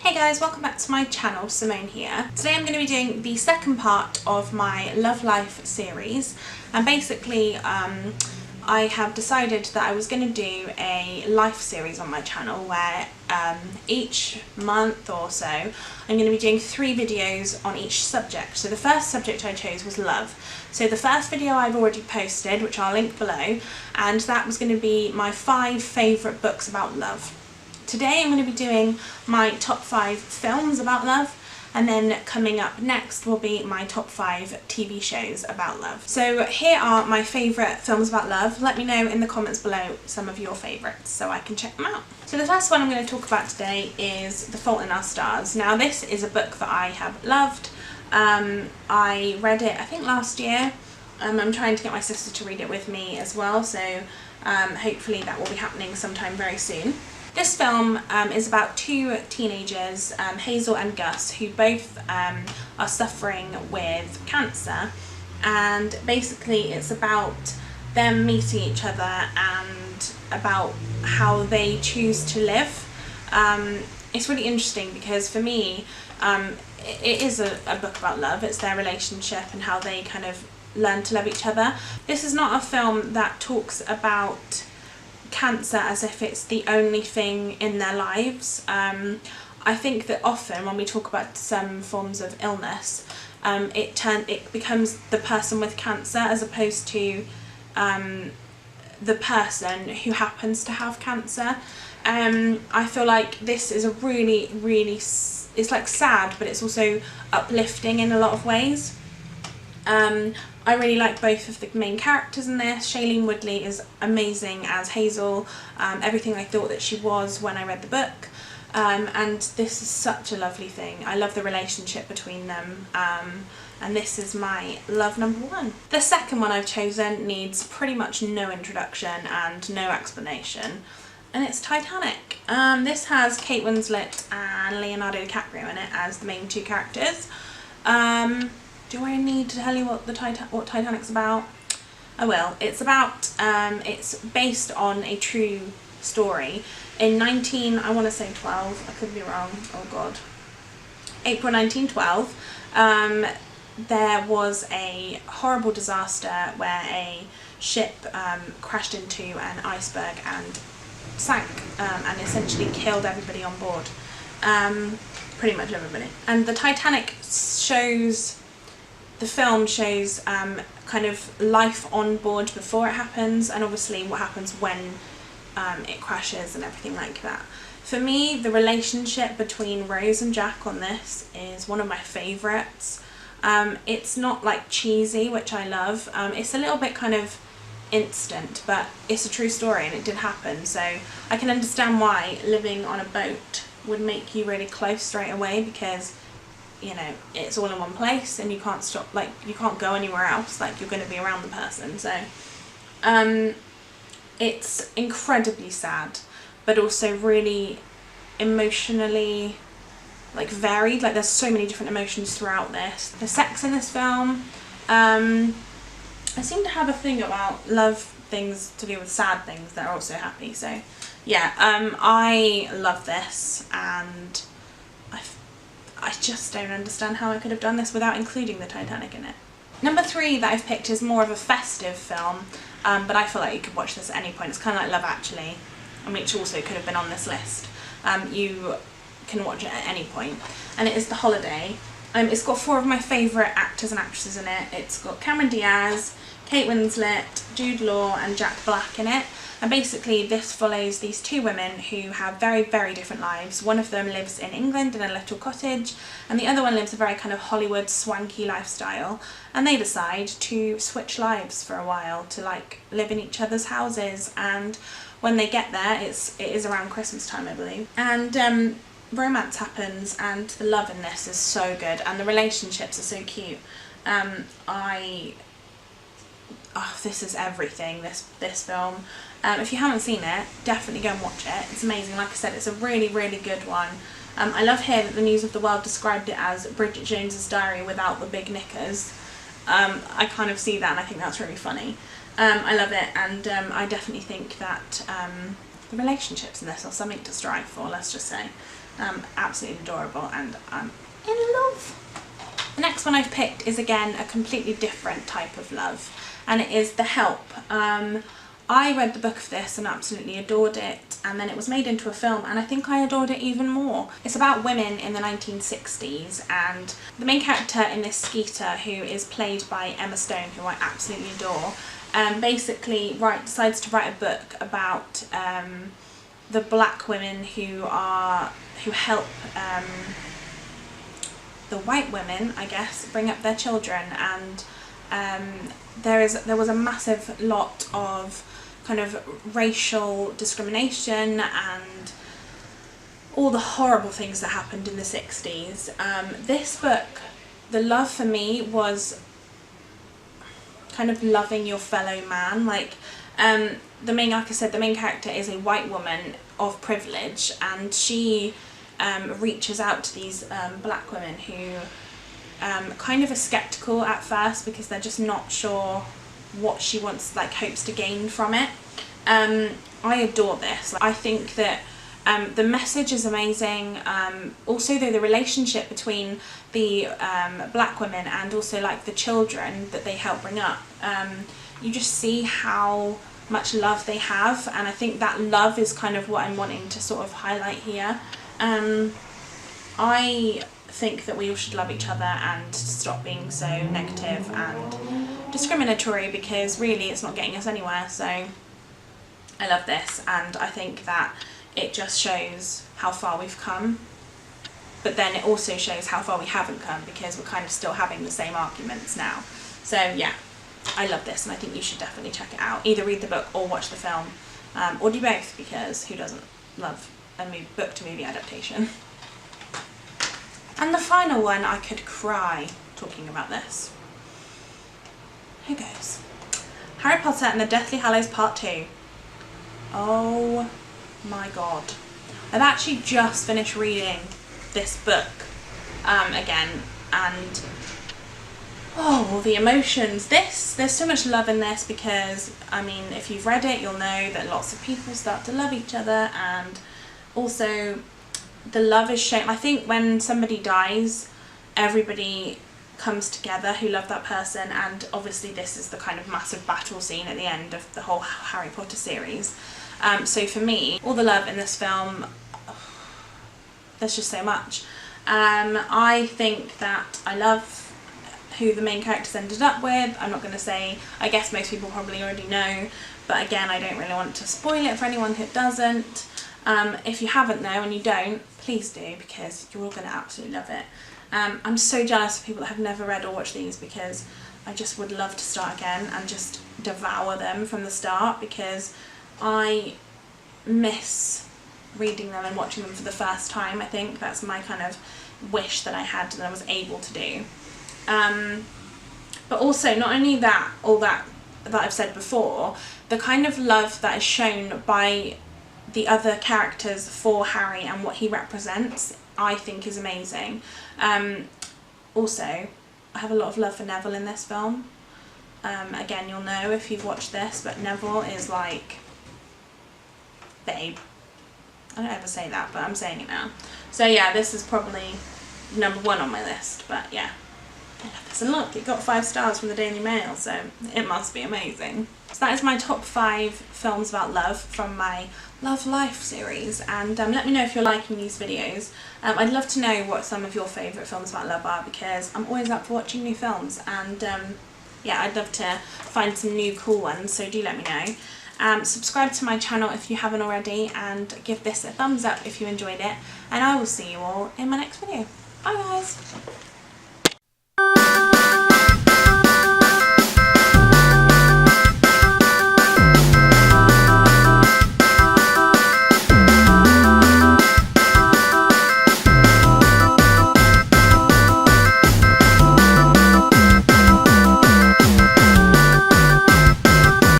Hey guys, welcome back to my channel, Simone here. Today I'm going to be doing the second part of my Love Life series, and basically I have decided that I was going to do a life series on my channel where each month or so I'm going to be doing 3 videos on each subject. So the first subject I chose was love. So the first video I've already posted, which I'll link below, and that was going to be my 5 favourite books about love. Today I'm going to be doing my top 5 films about love, and then coming up next will be my top 5 TV shows about love. So here are my favourite films about love. Let me know in the comments below some of your favourites so I can check them out. So the first one I'm going to talk about today is The Fault in Our Stars. Now this is a book that I have loved. I read it I think last year. I'm trying to get my sister to read it with me as well, so hopefully that will be happening sometime very soon. This film is about 2 teenagers, Hazel and Gus, who both are suffering with cancer, and basically it's about them meeting each other and about how they choose to live. It's really interesting because for me it is a book about love. It's their relationship and how they kind of learn to love each other. This is not a film that talks about cancer as if it's the only thing in their lives. I think that often when we talk about some forms of illness, it becomes the person with cancer as opposed to the person who happens to have cancer. I feel like this is a really, it's like sad, but it's also uplifting in a lot of ways. I really like both of the main characters in this. Shailene Woodley is amazing as Hazel, everything I thought that she was when I read the book, and this is such a lovely thing. I love the relationship between them, and this is my love number 1. The second one I've chosen needs pretty much no introduction and no explanation, and it's Titanic. This has Kate Winslet and Leonardo DiCaprio in it as the main 2 characters. Do I need to tell you what Titanic's about? I will. It's about, it's based on a true story. In I want to say 12, I could be wrong, oh god. April 1912, there was a horrible disaster where a ship crashed into an iceberg and sank, and essentially killed everybody on board. Pretty much everybody. And the Titanic the film shows kind of life on board before it happens, and obviously what happens when it crashes and everything like that. For me, the relationship between Rose and Jack on this is one of my favourites. It's not like cheesy, which I love. It's a little bit kind of instant, but it's a true story and it did happen, so I can understand why living on a boat would make you really close straight away, because you know, it's all in one place and you can't stop, like you can't go anywhere else, like you're going to be around the person. So it's incredibly sad, but also really emotionally like varied. Like there's so many different emotions throughout this. The sex in this film, I seem to have a thing about love things to do with sad things that are also happy, so yeah, I love this, and I just don't understand how I could have done this without including the Titanic in it. Number 3 that I've picked is more of a festive film, but I feel like you could watch this at any point. It's kind of like Love Actually, which also could have been on this list. You can watch it at any point, and it is The Holiday. It's got 4 of my favourite actors and actresses in it. It's got Cameron Diaz, Kate Winslet, Jude Law and Jack Black in it. And basically this follows these 2 women who have very, very different lives. One of them lives in England in a little cottage, and the other one lives a very kind of Hollywood swanky lifestyle, and they decide to switch lives for a while to like live in each other's houses. And when they get there, it is around Christmas time, I believe, and romance happens, and the love in this is so good and the relationships are so cute. This is everything, this film. If you haven't seen it, definitely go and watch it. It's amazing. Like I said, it's a really, really good one. I love here that the News of the World described it as Bridget Jones's Diary without the big knickers. I kind of see that and I think that's really funny. I love it, and I definitely think that the relationships in this are something to strive for, let's just say. Absolutely adorable, and I'm in love. The next one I've picked is again a completely different type of love, and it is The Help. I read the book of this and absolutely adored it, and then it was made into a film and I think I adored it even more. It's about women in the 1960s, and the main character in this, Skeeter, who is played by Emma Stone, who I absolutely adore, basically decides to write a book about the black women who help the white women, I guess, bring up their children. And there was a massive lot of kind of racial discrimination and all the horrible things that happened in the 60s. This book, the love for me was kind of loving your fellow man. Like, like I said, the main character is a white woman of privilege, and she reaches out to these black women who kind of are skeptical at first because they're just not sure what she hopes to gain from it. I adore this. I think that the message is amazing. Also, though, the relationship between the black women and also like the children that they help bring up, you just see how much love they have, and I think that love is kind of what I'm wanting to sort of highlight here. I think that we all should love each other and stop being so negative and discriminatory, because really it's not getting us anywhere. So I love this, and I think that it just shows how far we've come, but then it also shows how far we haven't come, because we're kind of still having the same arguments now. So yeah, I love this, and I think you should definitely check it out. Either read the book or watch the film, or do both, because who doesn't love a book to movie adaptation? And the final one, I could cry talking about this. Here goes. Harry Potter and the Deathly Hallows Part 2. Oh my god. I've actually just finished reading this book again, and oh, the emotions. There's so much love in this, because I mean, if you've read it, you'll know that lots of people start to love each other, and also the love is shown. I think when somebody dies, everybody comes together who love that person, and obviously this is the kind of massive battle scene at the end of the whole Harry Potter series. So for me, all the love in this film, there's just so much. I think that I love who the main characters ended up with. I'm not going to say, I guess most people probably already know, but again, I don't really want to spoil it for anyone who doesn't. If you haven't though, and you don't, please do, because you're all going to absolutely love it. I'm so jealous of people that have never read or watched these, because I just would love to start again and just devour them from the start, because I miss reading them and watching them for the first time. I think that's my kind of wish that I had that I was able to do. But also, not only that, all that I've said before, the kind of love that is shown by the other characters for Harry and what he represents, I think is amazing. Also, I have a lot of love for Neville in this film. Again, you'll know if you've watched this, but Neville is like babe. I don't ever say that, but I'm saying it now. So yeah, this is probably number 1 on my list, but yeah, I love this. And look, it got 5 stars from the Daily Mail, so it must be amazing. So that is my top 5 films about love from my Love Life series, and let me know if you're liking these videos. I'd love to know what some of your favourite films about love are, because I'm always up for watching new films, and yeah, I'd love to find some new cool ones, so do let me know. Subscribe to my channel if you haven't already, and give this a thumbs up if you enjoyed it, and I will see you all in my next video. Bye guys!